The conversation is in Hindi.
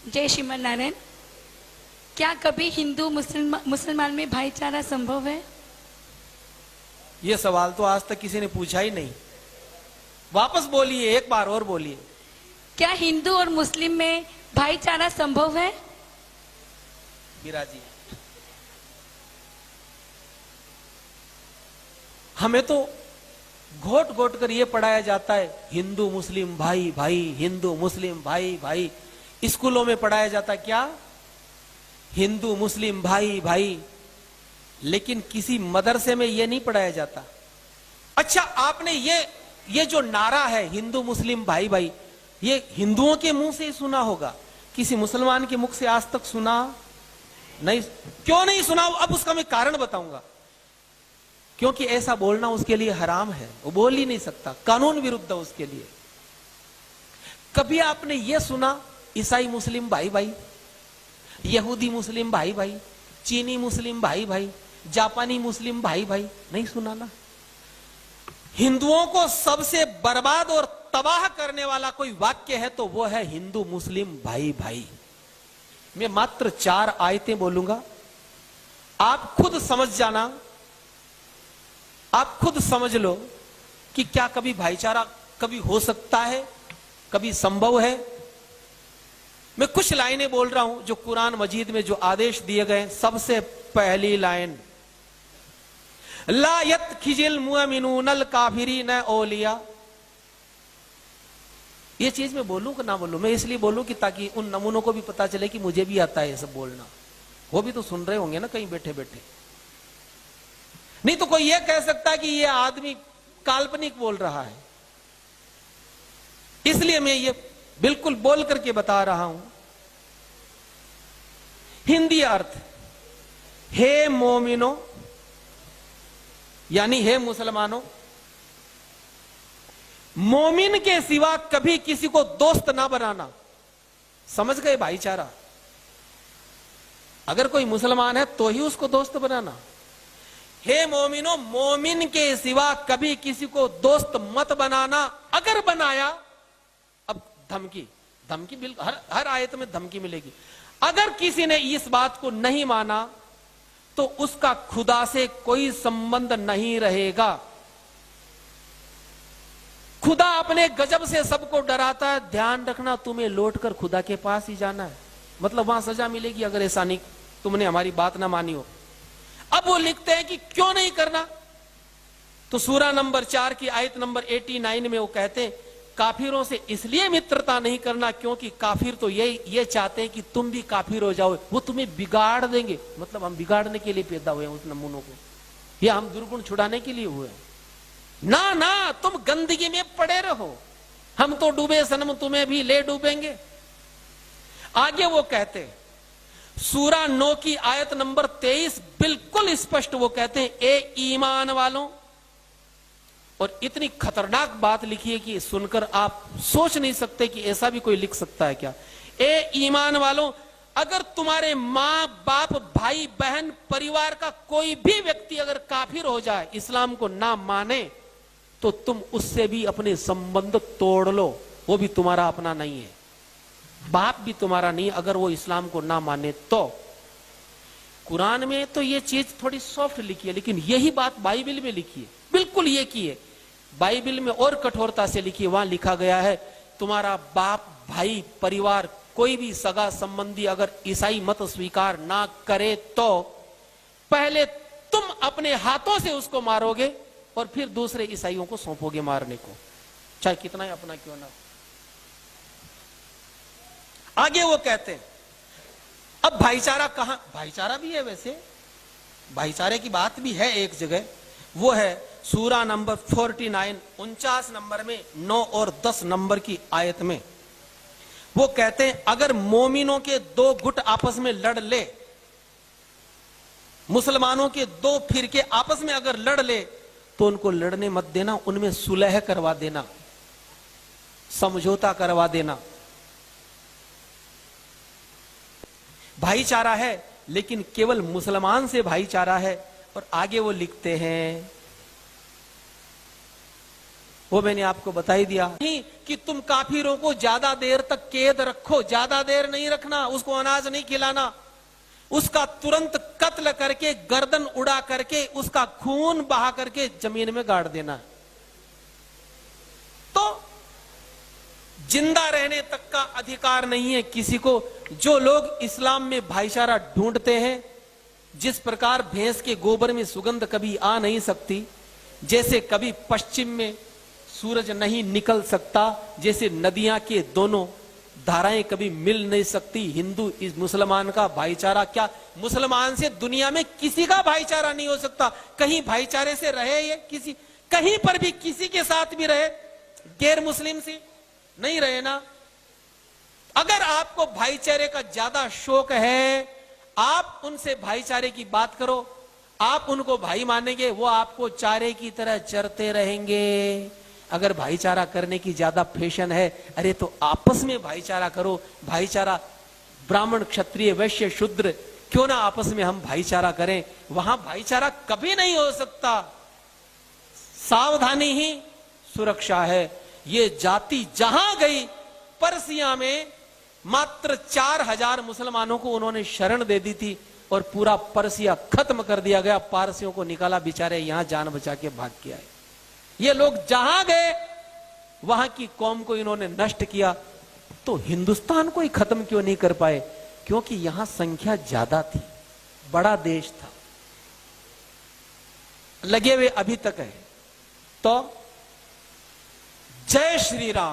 जय श्रीमन नारायण। क्या कभी हिंदू मुसलमान में भाईचारा संभव है? यह सवाल तो आज तक किसी ने पूछा ही नहीं। वापस बोलिए, एक बार और बोलिए। क्या हिंदू और मुस्लिम में भाईचारा संभव है? मीरा जी, हमें तो घोट घोट कर यह पढ़ाया जाता है हिंदू मुस्लिम भाई भाई, हिंदू मुस्लिम भाई भाई। स्कूलों में पढ़ाया जाता है क्या? हिंदू मुस्लिम भाई भाई। लेकिन किसी मदरसे में यह नहीं पढ़ाया जाता। अच्छा, आपने ये जो नारा है हिंदू मुस्लिम भाई भाई, ये हिंदुओं के मुंह से ही सुना होगा, किसी मुसलमान के मुख से आज तक सुना नहीं। क्यों नहीं सुना? अब उसका मैं कारण बताऊंगा। क्योंकि ऐसा बोलना उसके लिए हराम है, वो बोल ही नहीं सकता, कानून विरुद्ध है उसके लिए। कभी आपने यह सुना ईसाई मुस्लिम भाई भाई, यहूदी मुस्लिम भाई भाई, चीनी मुस्लिम भाई भाई, जापानी मुस्लिम भाई भाई? नहीं सुना ना। हिंदुओं को सबसे बर्बाद और तबाह करने वाला कोई वाक्य है तो वो है हिंदू मुस्लिम भाई भाई। मैं मात्र 4 आयतें बोलूंगा, आप खुद समझ जाना, आप खुद समझ लो कि क्या कभी भाईचारा कभी हो सकता है, कभी संभव है। मैं कुछ लाइनें बोल रहा हूं जो कुरान मजीद में जो आदेश दिए गए। सबसे पहली लाइन, ला यत्खिजिल मुअमिनूनल काफिरीन औलिया। ये चीज मैं बोलूं कि ना बोलूं? मैं इसलिए बोलूं कि ताकि उन नमूनों को भी पता चले कि मुझे भी आता है ये सब बोलना। वो भी तो सुन रहे होंगे ना कहीं बैठे बैठे। नहीं तो कोई ये कह सकता है कि ये आदमी काल्पनिक बोल रहा है। इसलिए मैं ये बिल्कुल बोल करके बता रहा हूं। हिंदी अर्थ, हे मोमिनो, यानी हे मुसलमानों, मोमिन के सिवा कभी किसी को दोस्त ना बनाना। समझ गए? भाईचारा। अगर कोई मुसलमान है तो ही उसको दोस्त बनाना। हे मोमिनो, मोमिन के सिवा कभी किसी को दोस्त मत बनाना। अगर बनाया, अब धमकी धमकी बिल्कुल हर आयत में धमकी मिलेगी। अगर किसी ने इस बात को नहीं माना तो उसका खुदा से कोई संबंध नहीं रहेगा। खुदा अपने गजब से सबको डराता है। ध्यान रखना, तुम्हें लौटकर खुदा के पास ही जाना है। मतलब वहां सजा मिलेगी अगर ऐसा नहीं तुमने हमारी बात ना मानी हो। अब वो लिखते हैं कि क्यों नहीं करना, तो सूरा नंबर 4 की आयत नंबर 89 में वो कहते हैं काफिरों से इसलिए मित्रता नहीं करना क्योंकि काफिर तो ये चाहते हैं कि तुम भी काफिर हो जाओ, वो तुम्हें बिगाड़ देंगे। मतलब हम बिगाड़ने के लिए पैदा हुए हैं उस नमूनों को, या हम दुर्गुण छुड़ाने के लिए हुए हैं? ना ना, तुम गंदगी में पड़े रहो, हम तो डूबे सनम, तुम्हें भी ले डूबेंगे। आगे वो कहते सूरा 9 की आयत नंबर 23 बिल्कुल स्पष्ट वो कहते हैं, ए ईमान वालों। और इतनी खतरनाक बात लिखी है कि सुनकर आप सोच नहीं सकते कि ऐसा भी कोई लिख सकता है क्या। ए ईमान वालों, अगर तुम्हारे मां बाप भाई बहन परिवार का कोई भी व्यक्ति अगर काफिर हो जाए, इस्लाम को ना माने, तो तुम उससे भी अपने संबंध तोड़ लो। वो भी तुम्हारा अपना नहीं है, बाप भी तुम्हारा नहीं अगर वो इस्लाम को ना माने तो। कुरान में तो ये चीज थोड़ी सॉफ्ट लिखी है, लेकिन यही बात बाइबल में लिखी है, बिल्कुल ये की है। बाइबल में और कठोरता से लिखी है। वहां लिखा गया है तुम्हारा बाप भाई परिवार कोई भी सगा संबंधी अगर ईसाई मत स्वीकार ना करे तो पहले तुम अपने हाथों से उसको मारोगे और फिर दूसरे ईसाइयों को सौंपोगे मारने को, चाहे कितना ही अपना क्यों ना। आगे वो कहते हैं, अब भाईचारा कहां? भाईचारा भी है वैसे, भाईचारे की बात भी है एक जगह। वो है सूरा नंबर 49 49 नंबर में 9 और 10 नंबर की आयत में। वो कहते हैं अगर मोमिनों के 2 गुट आपस में लड़ ले, मुसलमानों के 2 फिरके आपस में अगर लड़ ले तो उनको लड़ने मत देना, उनमें सुलह करवा देना, समझौता करवा देना। भाईचारा है लेकिन केवल मुसलमान से भाईचारा है। और आगे वो लिखते हैं वो मैंने आपको बता ही दिया। नहीं कि तुम काफिरों को ज्यादा देर तक कैद रखो, ज्यादा देर नहीं रखना, उसको अनाज नहीं खिलाना, उसका तुरंत कत्ल करके गर्दन उड़ा करके उसका खून बहा करके जमीन में गाड़ देना। तो जिंदा रहने तक का अधिकार नहीं है किसी को। जो लोग इस्लाम में भाईचारा ढूंढते हैं, जिस प्रकार भैंस के गोबर में सुगंध कभी आ नहीं सकती, जैसे कभी पश्चिम में सूरज नहीं निकल सकता, जैसे नदियां के दोनों धाराएं कभी मिल नहीं सकती, हिंदू इस मुसलमान का भाईचारा क्या, मुसलमान से दुनिया में किसी का भाईचारा नहीं हो सकता। कहीं भाईचारे से रहे ये किसी, कहीं पर भी किसी के साथ भी रहे, गैर मुस्लिम से नहीं रहे ना। अगर आपको भाईचारे का ज्यादा शौक है, आप उनसे भाईचारे की बात करो, आप उनको भाई मानेंगे, वो आपको चारे की तरह चरते रहेंगे। अगर भाईचारा करने की ज्यादा फैशन है, अरे तो आपस में भाईचारा करो। भाईचारा ब्राह्मण क्षत्रिय वैश्य शूद्र, क्यों ना आपस में हम भाईचारा करें। वहां भाईचारा कभी नहीं हो सकता। सावधानी ही सुरक्षा है। ये जाति जहां गई, पर्सिया में मात्र 4000 मुसलमानों को उन्होंने शरण दे दी थी और पूरा पर्सिया खत्म कर दिया गया। पारसियों को निकाला, बेचारे यहां जान बचा के भाग के आए। ये लोग जहां गए वहां की कौम को इन्होंने नष्ट किया। तो हिंदुस्तान को ही खत्म क्यों नहीं कर पाए? क्योंकि यहां संख्या ज्यादा थी, बड़ा देश था, लगे हुए अभी तक है। तो जय श्री राम।